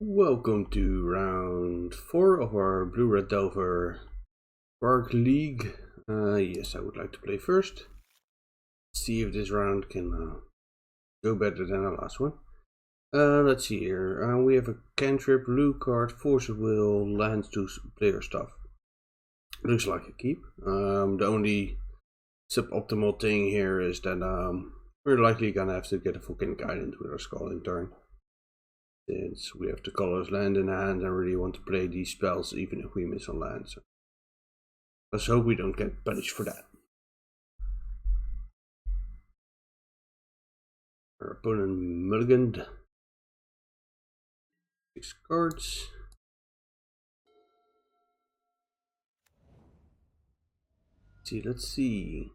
Welcome to round 4 of our Blue-Red Delver Krark League. Yes, I would like to play first. See if this round can go better than the last one. Let's see here. We have a cantrip, blue card, force of will, lands to player stuff. Looks like a keep. The only suboptimal thing here is that we're likely gonna have to get a volcanic island with our scalding turn. Since we have the colors land in hand and really want to play these spells even if we miss on land. So let's hope we don't get punished for that. Our opponent mulliganed 6 cards. Let's see.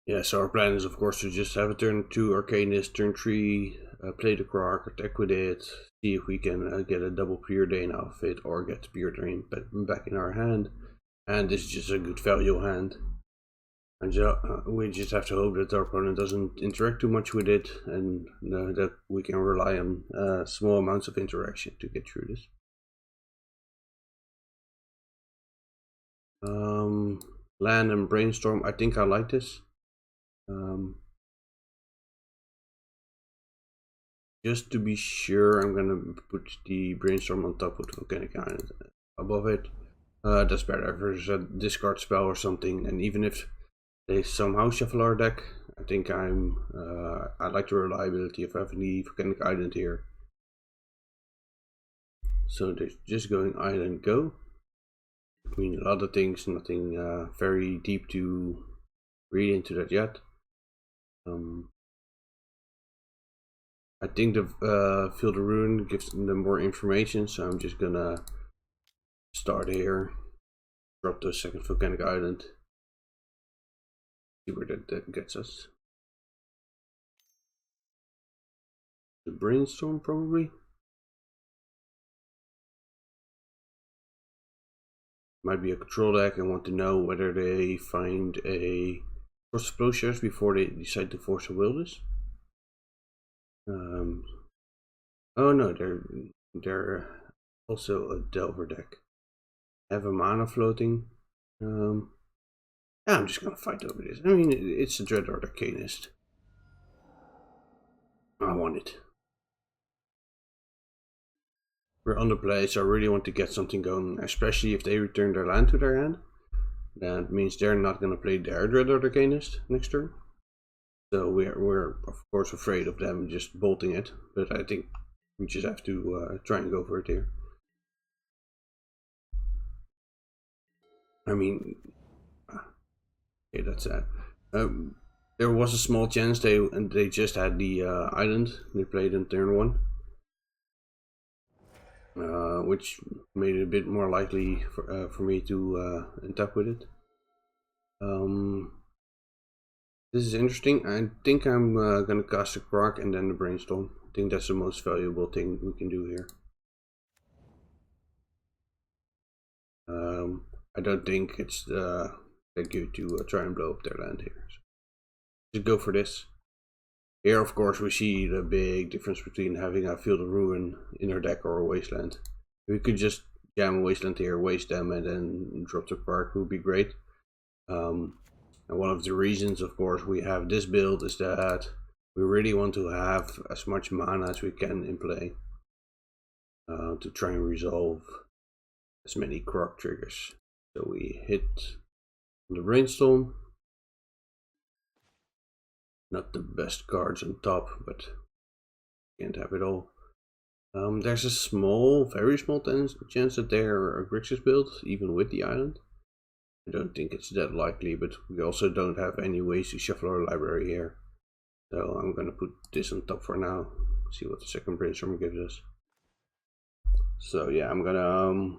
Yeah, so our plan is of course to just have a turn 2 Arcanist, turn 3 play the Krark, attack with it, see if we can get a double preordain out of it or get preordain back in our hand. And this is just a good value hand. And we just have to hope that our opponent doesn't interact too much with it and that we can rely on small amounts of interaction to get through this. Land and brainstorm. I think I like this. Just to be sure, I'm gonna put the brainstorm on top of the volcanic island above it. That's better if there's a discard spell or something, and even if they somehow shuffle our deck, I think I like the reliability of having the volcanic island here. So they're just going island go. I mean, a lot of things, nothing very deep to read into that yet. I think the Field of Ruin gives them more information, so I'm just gonna start here, drop the second volcanic island, see where that gets us. The brainstorm probably. Might be a control deck and want to know whether they find a force of plowshares before they decide to force a will this. Oh no, they're also a Delver deck. Have a mana floating. Yeah, I'm just gonna fight over this. I mean, it's a Dreadhorde Arcanist. I want it. We're underplay, so I really want to get something going, especially if they return their land to their hand. That means they're not gonna play their Dreadhorde Arcanist next turn. So we're of course afraid of them just bolting it, but I think we just have to try and go for it here. I mean, okay, that's sad. There was a small chance they just had the island. They played in turn 1, which made it a bit more likely for me to untap with it. This is interesting. I think I'm gonna cast a Krark and then the brainstorm. I think that's the most valuable thing we can do here. I don't think it's that good to try and blow up their land here. So just go for this. Here, of course, we see the big difference between having a Field of Ruin in our deck or a Wasteland. We could just jam a Wasteland here, waste them, and then drop the Krark would be great. And one of the reasons, of course, we have this build is that we really want to have as much mana as we can in play to try and resolve as many Krark triggers. So we hit the brainstorm. Not the best cards on top, but can't have it all. There's a small, very small chance that they're a Grixis build, even with the island. I don't think it's that likely, but we also don't have any ways to shuffle our library here. So I'm gonna put this on top for now. See what the second brainstorm gives us. So yeah, I'm gonna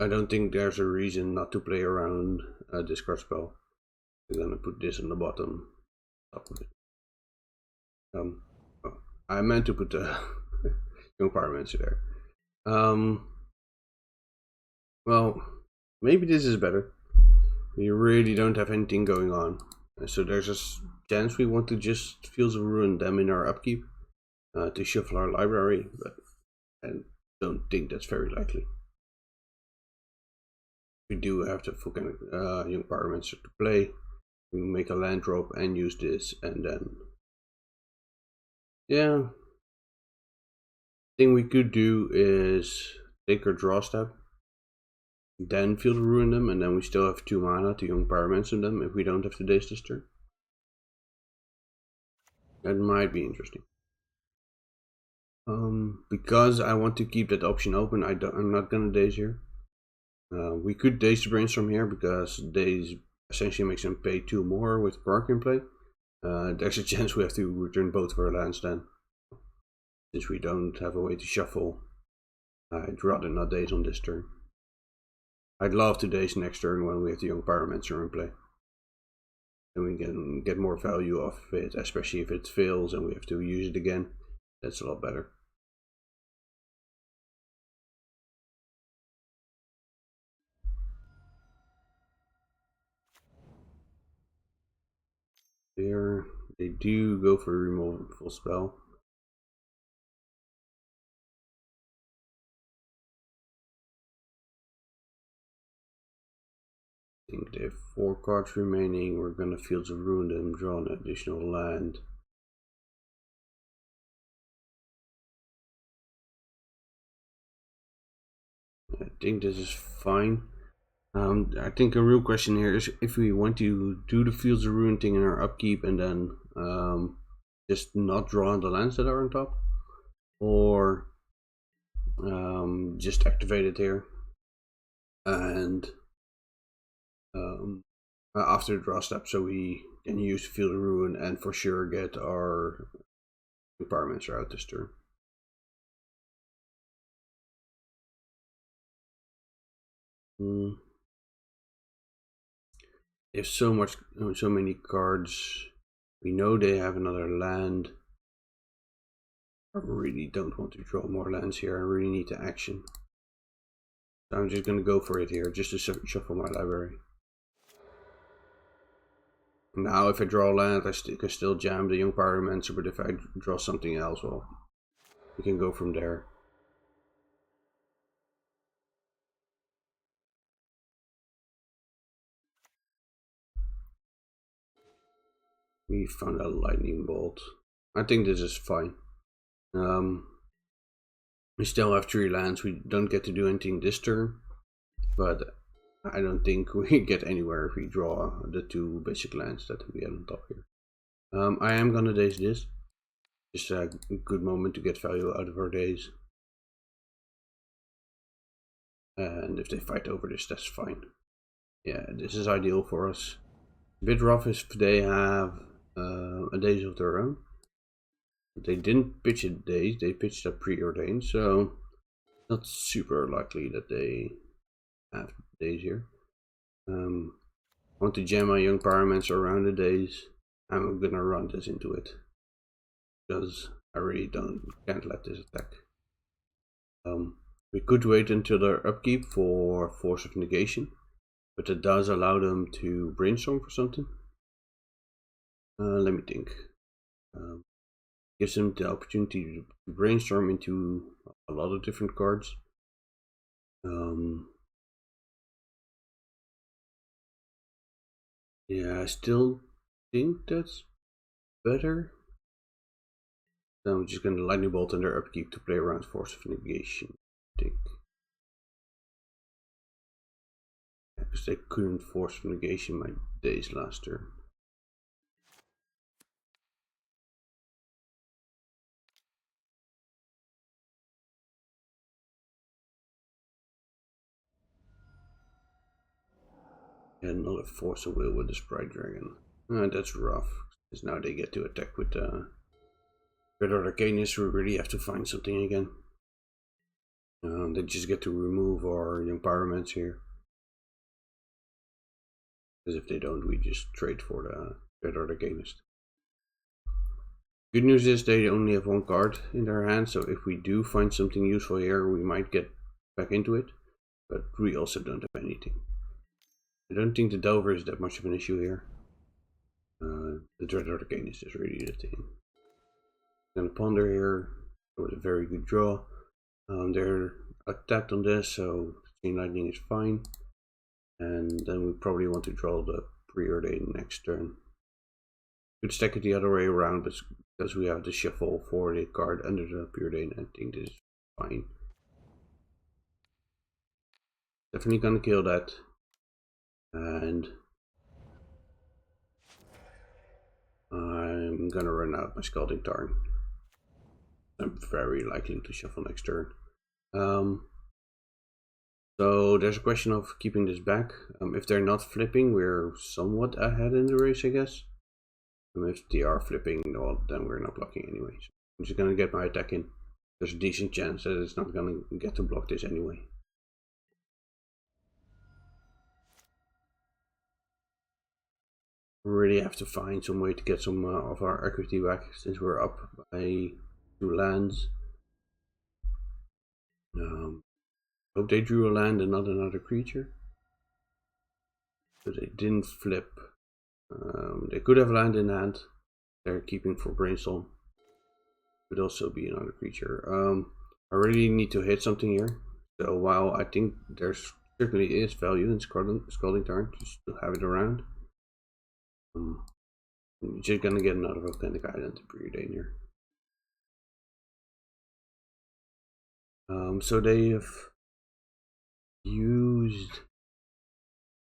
I don't think there's a reason not to play around a discard spell. I'm gonna put this on the bottom, top of it. Oh, I meant to put the young Pyromancer there. Well, maybe this is better. We really don't have anything going on. So there's a chance we want to just Fields of Ruin them in our upkeep to shuffle our library, but I don't think that's very likely. We do have the fucking young Pyromancer to play. We make a land drop and use this, and then yeah. Thing we could do is take our draw step, then Field of Ruin them, and then we still have 2 mana to young Pyromancer them if we don't have to daze this turn. That might be interesting. Because I want to keep that option open, I'm not gonna daze here. We could daze the Brainstorm here because daze essentially makes them pay 2 more with Krark in play. There's a chance we have to return both of our lands then. Since we don't have a way to shuffle, I'd rather not daze on this turn. I'd love to daze next turn when we have the young Pyromancer in play. And we can get more value off of it, especially if it fails and we have to use it again. That's a lot better. There, they do go for a removal spell. I think they have 4 cards remaining. We're gonna Fields of Ruin them, draw an additional land. I think this is fine. I think a real question here is if we want to do the Fields of Ruin thing in our upkeep and then just not draw the lands that are on top, or just activate it here and after the draw step, so we can use Field of Ruin and for sure get our Pyromancer out this turn. They have so many cards. We know they have another land. I really don't want to draw more lands here. I really need to action. So I'm just gonna go for it here, just to shuffle my library. Now if I draw a land, I can still jam the young Pyromancer, but if I draw something else, well, we can go from there. We found a lightning bolt. I think this is fine. We still have 3 lands. We don't get to do anything this turn, but I don't think we get anywhere if we draw the 2 basic lands that we have on top here. I am gonna daze this. Just a good moment to get value out of our daze. And if they fight over this, that's fine. Yeah, this is ideal for us. A bit rough if they have a daze of their own. They didn't pitch a daze, they pitched a preordained, so not super likely that they have daze here. Want to jam my young Pyromancer around the daze. I'm gonna run this into it because I really can't let this attack. We could wait until their upkeep for Force of Negation, but it does allow them to brainstorm for something. Let me think. Gives them the opportunity to brainstorm into a lot of different cards. Yeah, I still think that's better. So I'm just gonna lightning bolt on their upkeep to play around Force of Negation, I think. Because they couldn't Force of Negation my days last turn. And another Force of Will with the Sprite Dragon. That's rough. Because now they get to attack with Red Arcanist. We really have to find something again. They just get to remove our young Pyromancer here. Because if they don't, we just trade for the Red Arcanist. Good news is they only have one card in their hand, so if we do find something useful here, we might get back into it. But we also don't have anything. I don't think the Delver is that much of an issue here. The Dread Arcane is just really the thing. I'm gonna ponder here. It was a very good draw. They're tapped on this, so Chain Lightning is fine. And then we probably want to draw the Preordain next turn. Could stack it the other way around, but because we have the shuffle for the card under the Preordain, I think this is fine. Definitely gonna kill that. And I'm gonna run out my Scalding Tarn. I'm very likely to shuffle next turn. So there's a question of keeping this back. If they're not flipping, we're somewhat ahead in the race, I guess. If they are flipping, well, then we're not blocking anyway. So I'm just gonna get my attack in. There's a decent chance that it's not gonna get to block this anyway. We really have to find some way to get some of our equity back since we're up by 2 lands. Hope they drew a land and not another creature. But they didn't flip. They could have land in hand. They're keeping for Brainstorm. Could also be another creature. I really need to hit something here. So while I think there certainly is value in Scalding Tarn, just to have it around. I'm just gonna get another Volcanic Island Preordain here. So they have used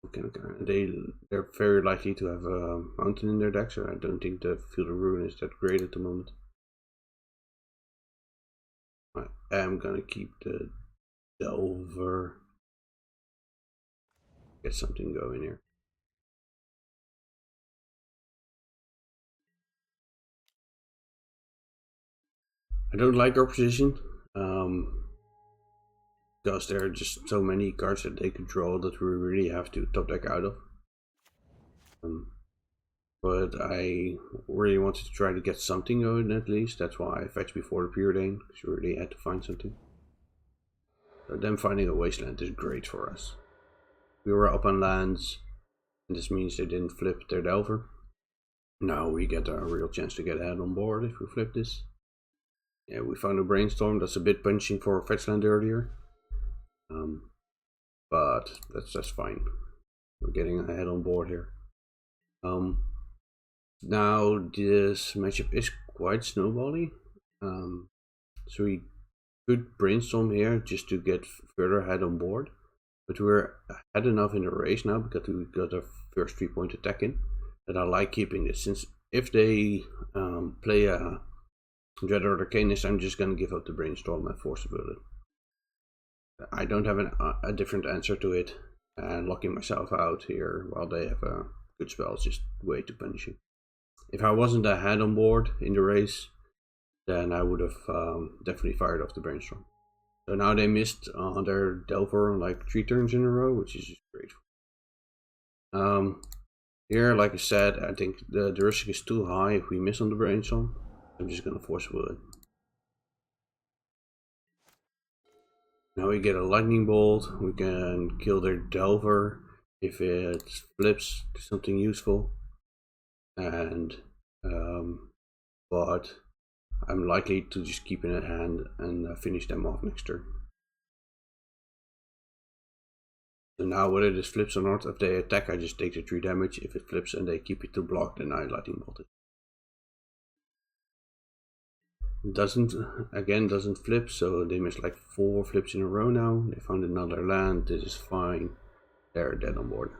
Volcanic Island. They're very likely to have a mountain in their deck, so I don't think the Field of Ruin is that great at the moment. I am gonna keep the Delver. Get something going here. I don't like our position. Because there are just so many cards that they could draw that we really have to top deck out of. But I really wanted to try to get something going at least. That's why I fetched before the Preordain, because we really had to find something. So them finding a wasteland is great for us. We were up on lands, and this means they didn't flip their Delver. Now we get a real chance to get ahead on board if we flip this. Yeah, we found a Brainstorm. That's a bit punching for a fetch land earlier. But that's fine. We're getting ahead on board here. Now this matchup is quite snowbally. So we could Brainstorm here just to get further ahead on board. But we're ahead enough in the race now because we got our first 3-point attack in that I like keeping this. Since if they play a Dread Arcanist, I'm just gonna give up the Brainstorm and force a bullet. I don't have a different answer to it, and locking myself out here while they have a good spell is just way too punishing. If I wasn't ahead on board in the race, then I would have definitely fired off the Brainstorm. So now they missed on their Delver like 3 turns in a row, which is just great. Here, like I said, I think the risk is too high if we miss on the Brainstorm. I'm just gonna force bullet. Now we get a Lightning Bolt. We can kill their Delver if it flips to something useful. And but I'm likely to just keep it in hand and finish them off next turn. So now whether this flips or not, if they attack I just take the 3 damage. If it flips and they keep it to block, then I Lightning Bolt it. Doesn't flip, so they missed like 4 flips in a row now. They found another land. This is fine. They're dead on board.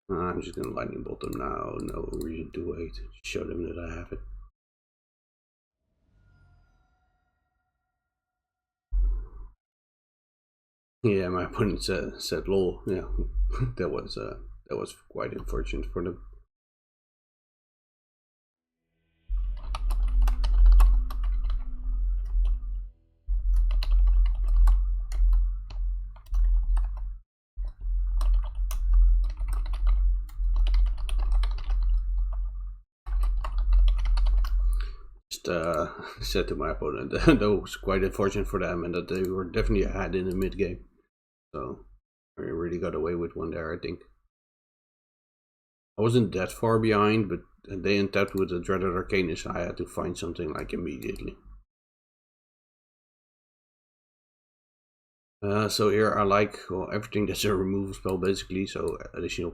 I'm just gonna Lightning Bolt them now. No reason to wait. Show them that I have it. Yeah, my opponent said lol. Yeah, that was quite unfortunate for them. just said to my opponent that was quite unfortunate for them, and that they were definitely ahead in the mid game. So I really got away with one there, I think. I wasn't that far behind, but they untapped with the Dreaded Arcanist. I had to find something like immediately. So here I like everything that's a removal spell basically. So additional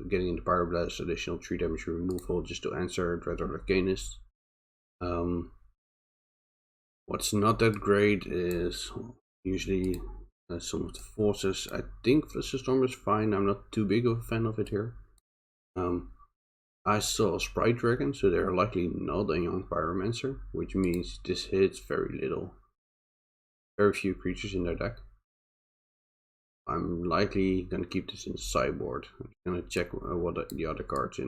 getting into Pyroblast, additional 3 damage removal just to answer Dreaded Arcanist. What's not that great is usually some of the forces. I think Flusterstorm is fine. I'm not too big of a fan of it here. I saw a Sprite Dragon, so they're likely not a young Pyromancer, which means this hits very little. Very few creatures in their deck. I'm likely going to keep this in the sideboard. I'm going to check what the other cards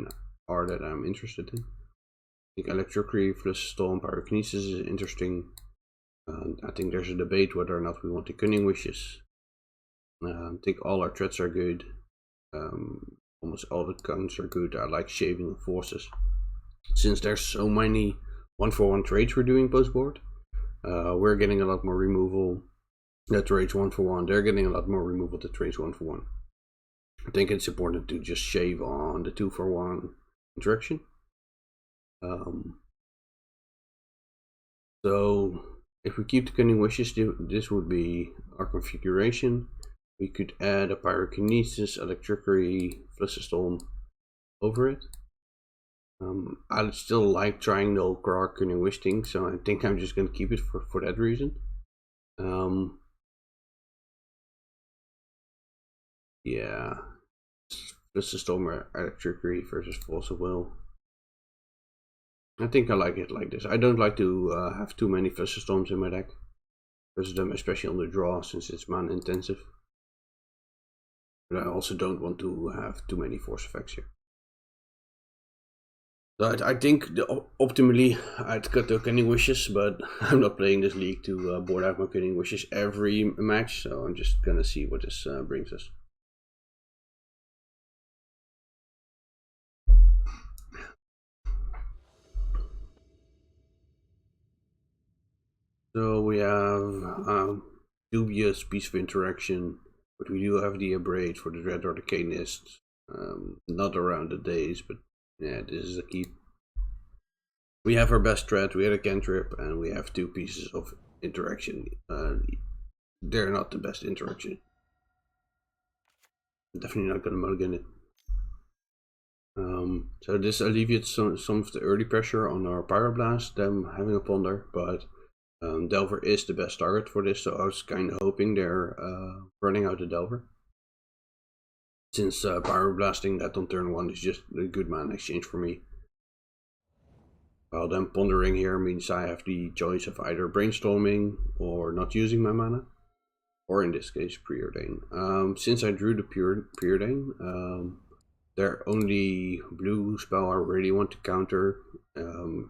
are that I'm interested in. I think Electricity, Flusterstorm, Pyrokinesis is interesting. I think there's a debate whether or not we want the Cunning Wishes. I think all our threats are good. Almost all the counts are good. I like Shaving Forces. Since there's so many 1-for-1 trades we're doing post board, we're getting a lot more removal that trades 1-for-1. They're getting a lot more removal that trades 1-for-1. I think it's important to just shave on the 2-for-1 interaction. So if we keep the Cunning Wishes, this would be our configuration. We could add a Pyrokinesis, Electricity, Flusterstorm over it. I still like trying the whole Krark Cunning Wish thing, so I think I'm just going to keep it for that reason. Yeah, Flusterstorm or Electricity versus Force of Will. I think I like it like this. I don't like to have too many Flusterstorms in my deck, versus them especially on the draw since it's mana intensive. But I also don't want to have too many force effects here. So I think optimally I'd cut the Cunning Wishes, but I'm not playing this league to board out my Cunning Wishes every match, so I'm just gonna see what this brings us. So we have dubious piece of interaction, but we do have the Abrade for the Dread Arcanist. Not around the days, but yeah, this is a keep. We have our best threat, we had a cantrip, and we have 2 pieces of interaction. They're not the best interaction. Definitely not gonna mulligan it. So this alleviates some of the early pressure on our Pyroblast, them having a Ponder, but Delver is the best target for this, so I was kind of hoping they're running out of Delver. Since Pyroblasting that on turn 1 is just a good mana exchange for me. Well, then Pondering here means I have the choice of either Brainstorming or not using my mana, or in this case Preordain. Since I drew the Preordain, their only blue spell I really want to counter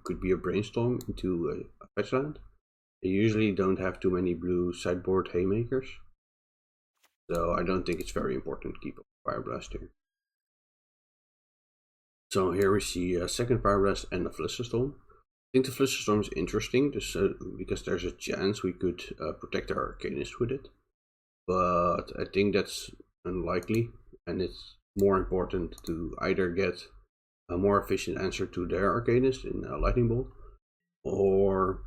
could be a Brainstorm into a fetch land. They usually don't have too many blue sideboard haymakers, so I don't think it's very important to keep a Pyroblast here. So here we see a second Pyroblast and a Flusterstorm. I think the Flusterstorm is interesting because there's a chance we could protect our Arcanist with it, but I think that's unlikely, and it's more important to either get a more efficient answer to their Arcanist in a Lightning Bolt, or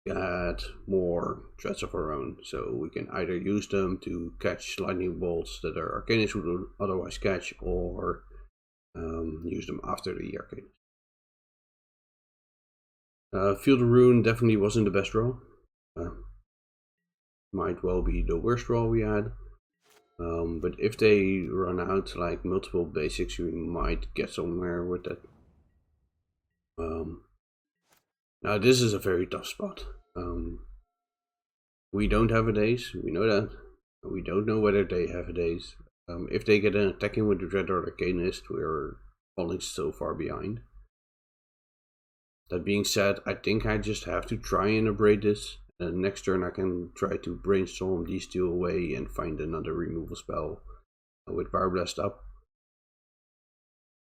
get more threats of our own, so we can either use them to catch lightning bolts that our Arcanist would otherwise catch, or use them after the Arcanist. Field of Ruin definitely wasn't the best draw. Might well be the worst draw we had. But if they run out like multiple basics, we might get somewhere with that. Now this is a very tough spot. We don't have a daze, we know that. We don't know whether they have a daze. If they get an attacking with the Dreadnought Arcanist, we're falling so far behind. That being said, I think I just have to try and abrade this. And next turn I can try to brainstorm these 2 away and find another removal spell with Pyroblast up.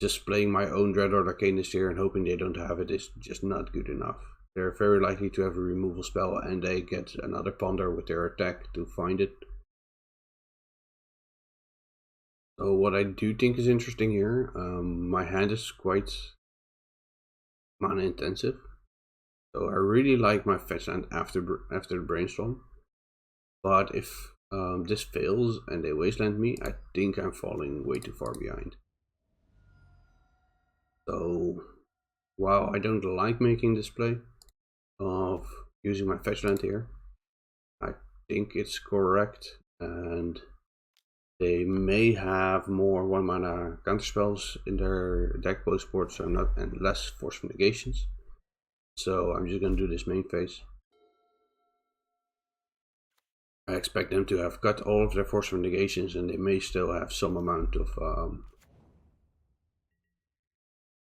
Just playing my own Dreadnought Arcanist here and hoping they don't have it is just not good enough. they're very likely to have a removal spell, and they get another ponder with their attack to find it. So what I do think is interesting here, my hand is quite mana intensive. So I really like my fetch land after the brainstorm. But if this fails and they wasteland me, I think I'm falling way too far behind. So while I don't like making this play of using my fetch land here, I think it's correct, and they may have more 1 mana counterspells in their deck post board, so and less forceful negations. So I'm just gonna do this main phase. I expect them to have cut all of their forceful negations, and they may still have some amount of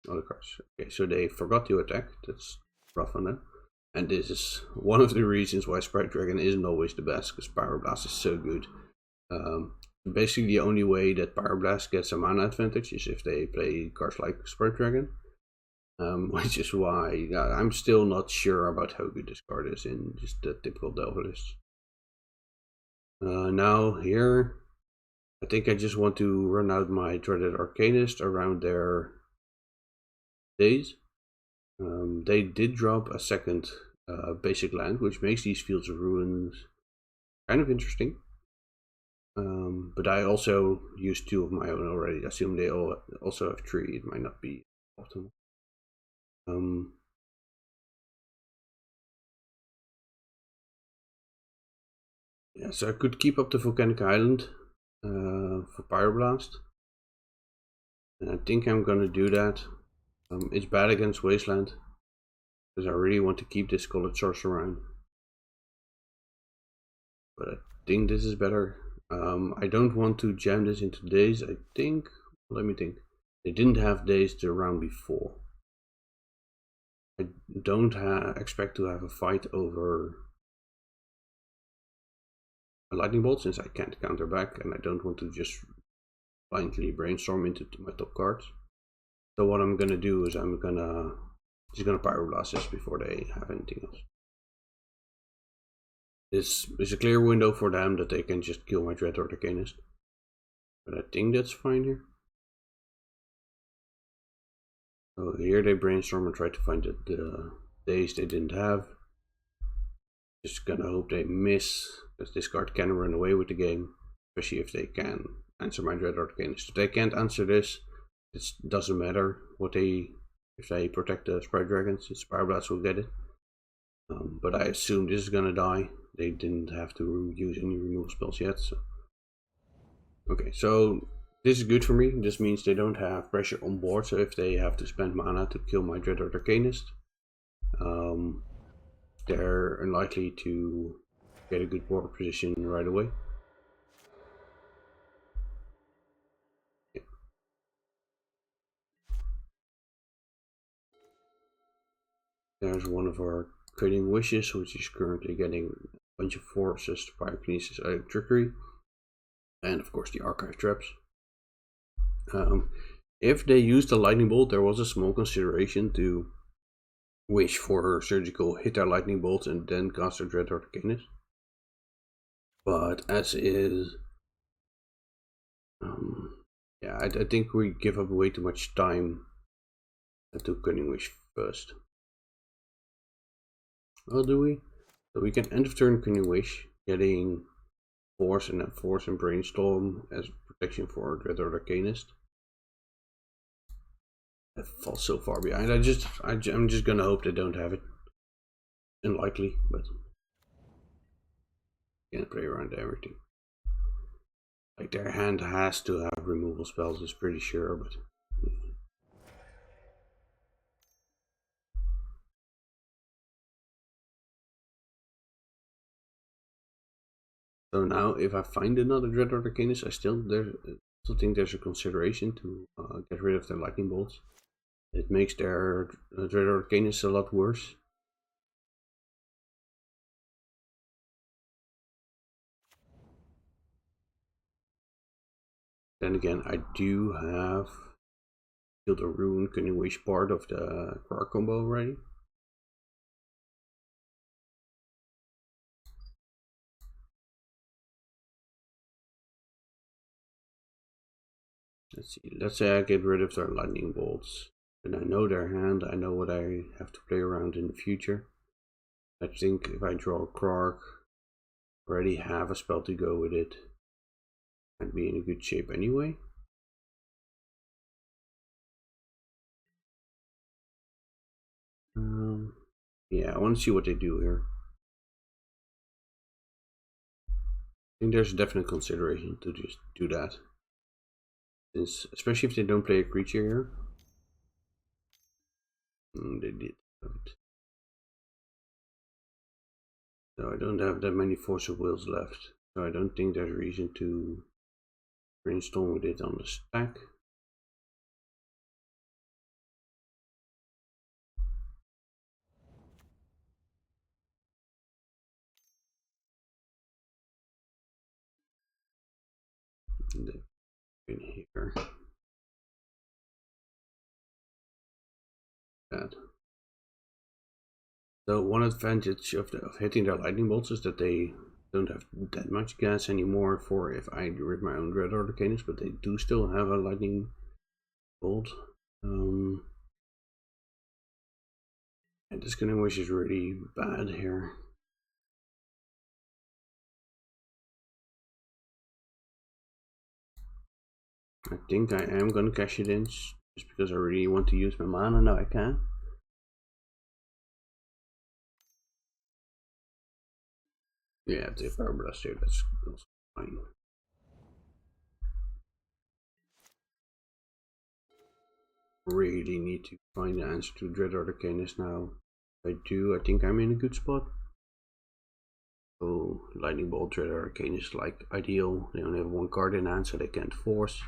other cards. Okay, so they forgot to attack. That's rough on them. And this is one of the reasons why Sprite Dragon isn't always the best, because Pyroblast is so good. Basically, the only way that Pyroblast gets a mana advantage is if they play cards like Sprite Dragon. Which is why I'm still not sure about how good this card is in just the typical Delver list. Now here, I think I just want to run out my Dreaded Arcanist around their days. They did drop a second basic land, which makes these Fields of Ruins kind of interesting. But I also used 2 of my own already. I assume they all also have 3. It might not be optimal. Yeah, so I could keep up the Volcanic Island for Pyroblast, and I think I'm gonna do that. It's bad against Wasteland, because I really want to keep this Colored Source around. But I think this is better. I don't want to jam this into days. I think, let me think. They didn't have days the round before. I don't expect to have a fight over a Lightning Bolt, since I can't counter back, and I don't want to just blindly brainstorm into my top cards. So what I'm gonna do is I'm just gonna Pyroblast this before they have anything else. This is a clear window for them that they can just kill my Dreadhorde Arcanist. But I think that's fine here. So here they brainstorm and try to find the days they didn't have. Just gonna hope they miss, because this card can run away with the game, especially if they can answer my Dreadhorde Arcanist. If they can't answer this, it doesn't matter what if they protect the Sprite Dragons, its Pyroblast will get it. But I assume this is gonna die. They didn't have to use any removal spells yet. So. Okay, so this is good for me. This means they don't have pressure on board, so if they have to spend mana to kill my Dreadhorde Arcanist, they're unlikely to get a good board position right away. Yeah. There's one of our Creating Wishes, which is currently getting a bunch of forces, Pyrokinesis, Trickery, and of course the Archive Traps. If they used the Lightning Bolt, there was a small consideration to wish for Surgical, hit their Lightning Bolts, and then cast their Dreadhorde Arcanist. But as is, yeah, I think we give up way too much time to Cunning Wish first. Well, do we? So we can end of turn Cunning Wish, getting Force and then Force and Brainstorm as protection for Dreadhorde Arcanist. That falls so far behind. I'm just gonna hope they don't have it. Unlikely, but can't play around everything. Like their hand has to have removal spells, is pretty sure, but yeah. So now, if I find another Dreadhorde Arcanist, I still think there's a consideration to get rid of their Lightning Bolts. It makes their Dreadhorde Arcanist a lot worse. Then again, I do have Field of Ruin, Cunning Wish part of the Krark combo already. Let's see. Let's say I get rid of their lightning bolts. And I know their hand. I know what I have to play around in the future. I think if I draw a Krark, already have a spell to go with it, I'd be in a good shape anyway. Yeah, I want to see what they do here. I think there's a definite consideration to just do that. Since, especially if they don't play a creature here. They did. So I don't have that many Force of Wills left. So I don't think there's reason to brainstorm with it on the stack. In here. That. So one advantage of hitting their lightning bolts is that they don't have that much gas anymore for if I do with my own Dread Arcanist, but they do still have a lightning bolt. And this Cunning Wish is really bad here. I think I am gonna cash it in just because I really want to use my mana. Now I can. Yeah, the Power Blast here, that's also fine. Really need to find the answer to Dread Arcanist now. If I do, I think I'm in a good spot. So Lightning Bolt, Dread Arcanist, like ideal. They only have one card in hand, so they can't force.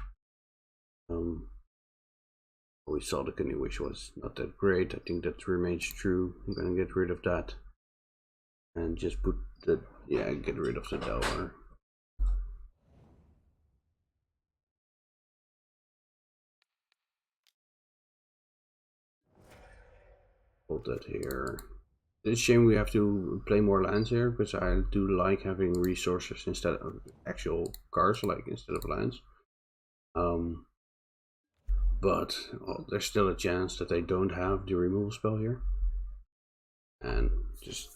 We saw the Cunning Wish was not that great. I think that remains true. I'm gonna get rid of that and just put the get rid of the Delver. Put that here. It's a shame we have to play more lands here, because I do like having resources instead of actual cards, like instead of lands. But there's still a chance that I don't have the removal spell here, and just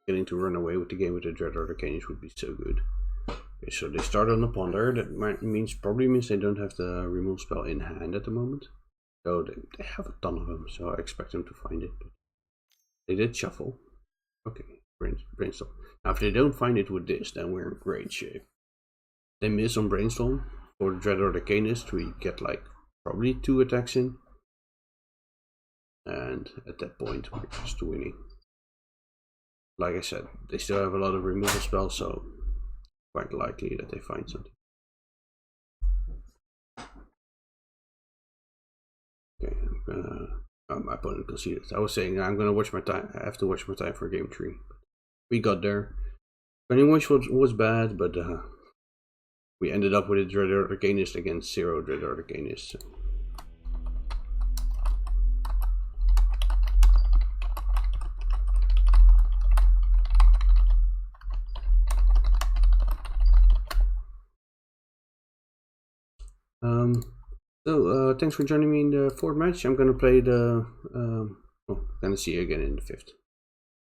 getting to run away with the game with the Dread Arcanist would be so good. Okay, so they start on the Ponder. That probably means they don't have the removal spell in hand at the moment. So they have a ton of them, so I expect them to find it. But they did shuffle. Okay, brainstorm. Now if they don't find it with this, then we're in great shape. They miss on brainstorm. For the Dread Arcanist, we get like probably 2 attacks in. And at that point, we're just winning. Like I said, they still have a lot of removal spells, so quite likely that they find something. Okay, I'm gonna. My opponent conceded. I was saying I'm gonna watch my time. I have to watch my time for game 3. We got there. Cunning Wish was bad, but we ended up with a Dread Arcanist against 0 Dread Arcanists. So thanks for joining me in the 4th match. I'm gonna play the. Gonna see you again in the 5th.